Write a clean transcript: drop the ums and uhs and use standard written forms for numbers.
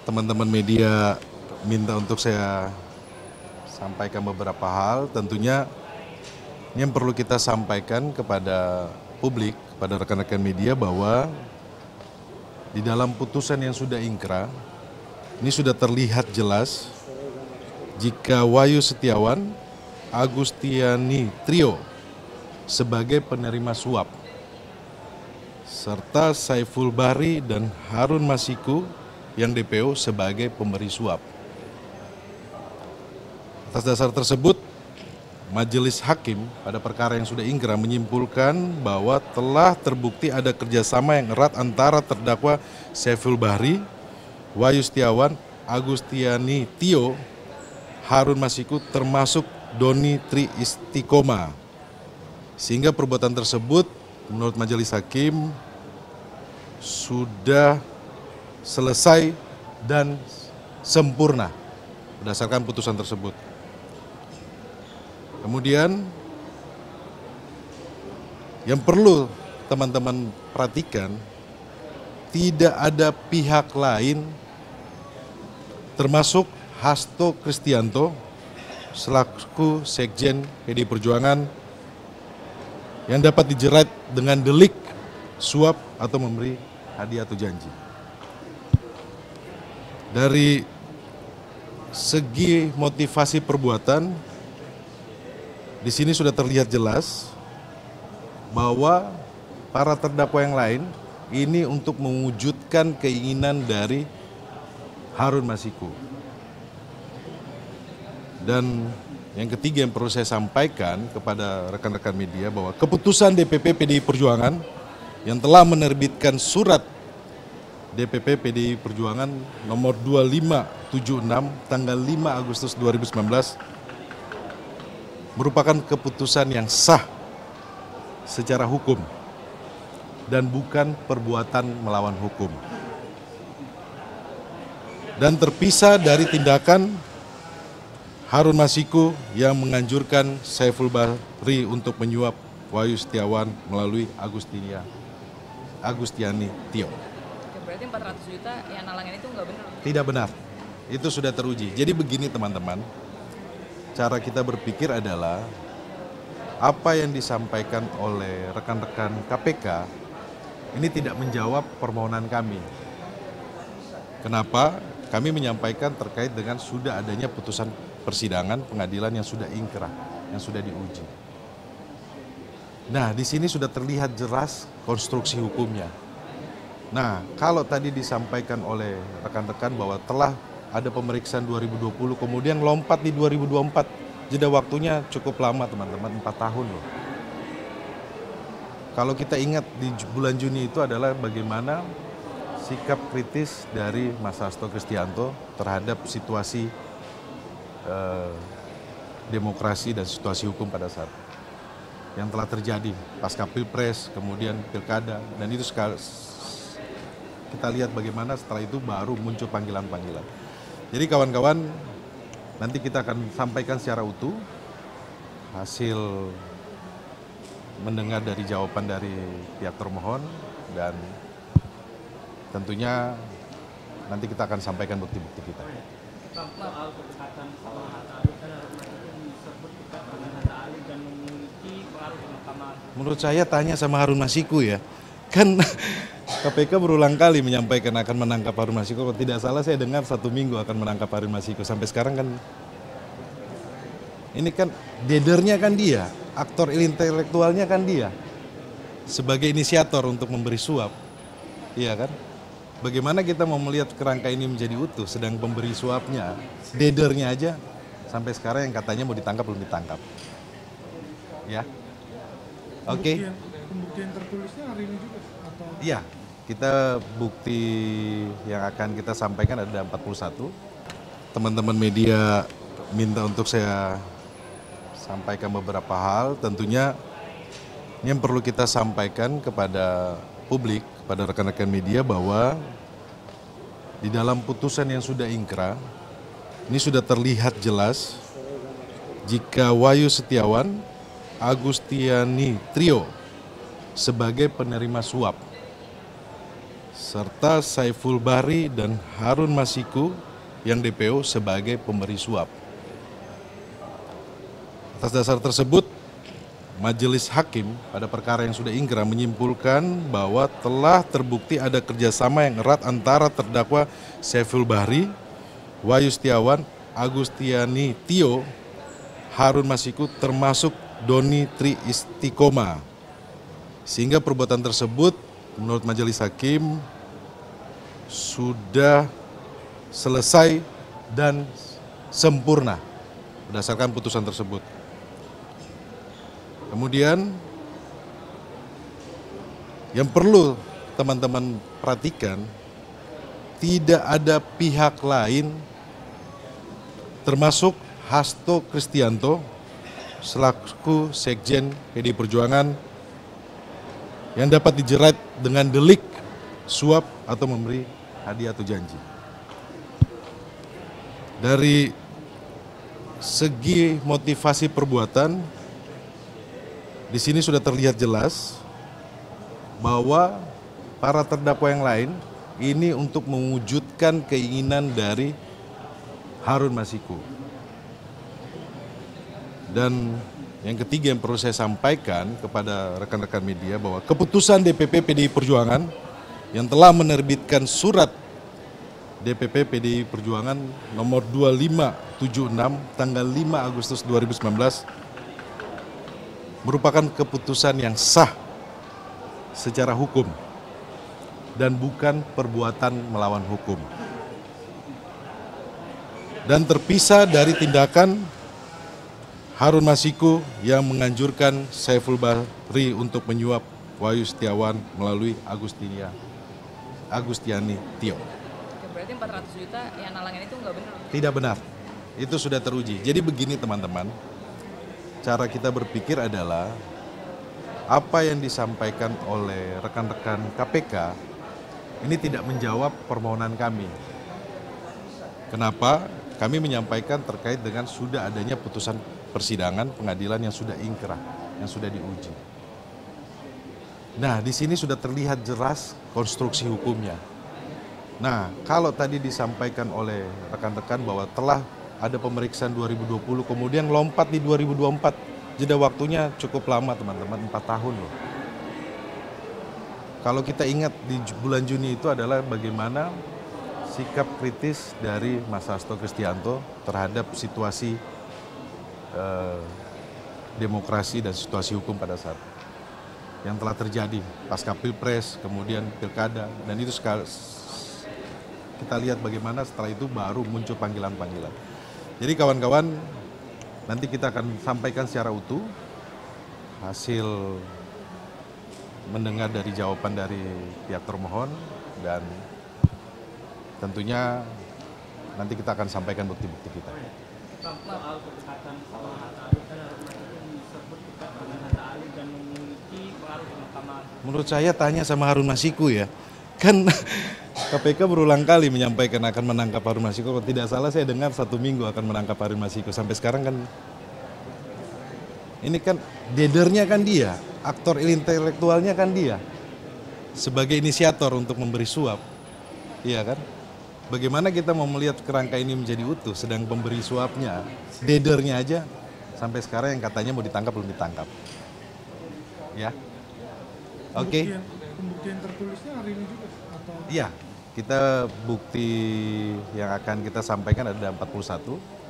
teman-teman media minta untuk saya sampaikan beberapa hal. Tentunya ini yang perlu kita sampaikan kepada publik, kepada rekan-rekan media bahwa di dalam putusan yang sudah ingkrah, ini sudah terlihat jelas jika Wahyu Setiawan, Agustiani Trio sebagai penerima suap, serta Saiful Bahri dan Harun Masiku yang DPO sebagai pemberi suap. Atas dasar tersebut, Majelis Hakim pada perkara yang sudah ingkrah menyimpulkan bahwa telah terbukti ada kerjasama yang erat antara terdakwa Saiful Bahri, Wahyu Setiawan, Agustiani Tio, Harun Masiku termasuk Doni Tri Istiqomah. Sehingga perbuatan tersebut menurut Majelis Hakim sudah selesai dan sempurna berdasarkan putusan tersebut. Kemudian yang perlu teman-teman perhatikan, tidak ada pihak lain termasuk Hasto Kristianto selaku Sekjen PDI Perjuangan yang dapat dijerat dengan delik suap atau memberi hadiah atau janji. Dari segi motivasi perbuatan, di sini sudah terlihat jelas bahwa para terdakwa yang lain ini untuk mewujudkan keinginan dari Harun Masiku. Dan yang ketiga yang perlu saya sampaikan kepada rekan-rekan media bahwa keputusan DPP PDI Perjuangan yang telah menerbitkan surat DPP PDI Perjuangan nomor 2576 tanggal 5 Agustus 2019 merupakan keputusan yang sah secara hukum dan bukan perbuatan melawan hukum. Dan terpisah dari tindakan Harun Masiku yang menganjurkan Saiful Bahri untuk menyuap Wahyu Setiawan melalui Agustiani Tio. Berarti 400 juta yang nalangin itu nggak benar? Tidak benar, itu sudah teruji. Jadi begini teman-teman, cara kita berpikir adalah apa yang disampaikan oleh rekan-rekan KPK ini tidak menjawab permohonan kami. Kenapa? Kami menyampaikan terkait dengan sudah adanya putusan persidangan pengadilan yang sudah ingkrah, yang sudah diuji. Nah, di sini sudah terlihat jelas konstruksi hukumnya. Nah, kalau tadi disampaikan oleh rekan-rekan bahwa telah ada pemeriksaan 2020, kemudian lompat di 2024, jeda waktunya cukup lama teman-teman, 4 tahun loh. Kalau kita ingat di bulan Juni itu adalah bagaimana sikap kritis dari Mas Hasto Kristianto terhadap situasi demokrasi dan situasi hukum pada saat yang telah terjadi pasca Pilpres, kemudian Pilkada, dan itu kita lihat bagaimana setelah itu baru muncul panggilan-panggilan. Jadi kawan-kawan, nanti kita akan sampaikan secara utuh hasil mendengar dari jawaban dari pihak termohon dan tentunya nanti kita akan sampaikan bukti-bukti kita. Menurut saya tanya sama Harun Masiku ya, kan KPK berulang kali menyampaikan akan menangkap Harun Masiku. Kalau tidak salah saya dengar 1 minggu akan menangkap Harun Masiku. Sampai sekarang kan, ini kan dedernya kan dia, aktor intelektualnya kan dia, sebagai inisiator untuk memberi suap, iya kan? Bagaimana kita mau melihat kerangka ini menjadi utuh, sedang pemberi suapnya, dedernya aja, sampai sekarang yang katanya mau ditangkap belum ditangkap, ya? Oke. Pembuktian tertulisnya hari ini juga? Atau? Iya, kita bukti yang akan kita sampaikan ada 41. Teman-teman media minta untuk saya sampaikan beberapa hal. Tentunya ini yang perlu kita sampaikan kepada publik, kepada rekan-rekan media bahwa di dalam putusan yang sudah ingkrah, ini sudah terlihat jelas jika Wahyu Setiawan, Agustiani Trio sebagai penerima suap, serta Saiful Bahri dan Harun Masiku yang DPO sebagai pemberi suap. Atas dasar tersebut, Majelis Hakim pada perkara yang sudah ingkrah menyimpulkan bahwa telah terbukti ada kerjasama yang erat antara terdakwa Saiful Bahri, Wahyu Setiawan, Agustiani Tio, Harun Masiku termasuk Doni Tri Istiqomah. Sehingga perbuatan tersebut menurut Majelis Hakim sudah selesai dan sempurna berdasarkan putusan tersebut. Kemudian yang perlu teman-teman perhatikan, tidak ada pihak lain termasuk Hasto Kristianto selaku Sekjen PDI Perjuangan yang dapat dijerat dengan delik suap atau memberi hadiah atau janji. Dari segi motivasi perbuatan, di sini sudah terlihat jelas bahwa para terdakwa yang lain ini untuk mewujudkan keinginan dari Harun Masiku. Dan yang ketiga yang perlu saya sampaikan kepada rekan-rekan media bahwa keputusan DPP PDI Perjuangan yang telah menerbitkan surat DPP PDI Perjuangan nomor 2576 tanggal 5 Agustus 2019 merupakan keputusan yang sah secara hukum dan bukan perbuatan melawan hukum. Dan terpisah dari tindakan Harun Masiku yang menganjurkan Saiful Bahri untuk menyuap Wahyu Setiawan melalui Agustiani Tio. Oke, berarti 400 juta yang nalangin itu nggak benar? Tidak benar, itu sudah teruji. Jadi begini teman-teman, cara kita berpikir adalah apa yang disampaikan oleh rekan-rekan KPK ini tidak menjawab permohonan kami. Kenapa? Kami menyampaikan terkait dengan sudah adanya putusan persidangan pengadilan yang sudah ingkrah, yang sudah diuji. Nah, di sini sudah terlihat jelas konstruksi hukumnya. Nah, kalau tadi disampaikan oleh rekan-rekan bahwa telah ada pemeriksaan 2020, kemudian lompat di 2024. Jeda waktunya cukup lama teman-teman, 4 tahun loh. Kalau kita ingat di bulan Juni itu adalah bagaimana sikap kritis dari Mas Hasto Kristianto terhadap situasi demokrasi dan situasi hukum pada saat yang telah terjadi pasca Pilpres, kemudian Pilkada, dan itu kita lihat bagaimana setelah itu baru muncul panggilan-panggilan. Jadi kawan-kawan, nanti kita akan sampaikan secara utuh hasil mendengar dari jawaban dari pihak termohon dan tentunya nanti kita akan sampaikan bukti-bukti kita. Soal kedekatan sama Hatta Ali, kan disebut dekat dengan Hatta Ali dan memiliki pengaruh di Mahkamah. Menurut saya tanya sama Harun Masiku ya, kan KPK berulang kali menyampaikan akan menangkap Harun Masiku. Kalau tidak salah saya dengar 1 minggu akan menangkap Harun Masiku. Sampai sekarang kan ini kan dedernya kan dia, aktor intelektualnya kan dia, sebagai inisiator untuk memberi suap, iya kan? Bagaimana kita mau melihat kerangka ini menjadi utuh, sedang pemberi suapnya, dedernya aja sampai sekarang yang katanya mau ditangkap belum ditangkap, ya? Oke. Pembuktian tertulisnya hari ini juga atau? Iya, kita bukti yang akan kita sampaikan ada 41.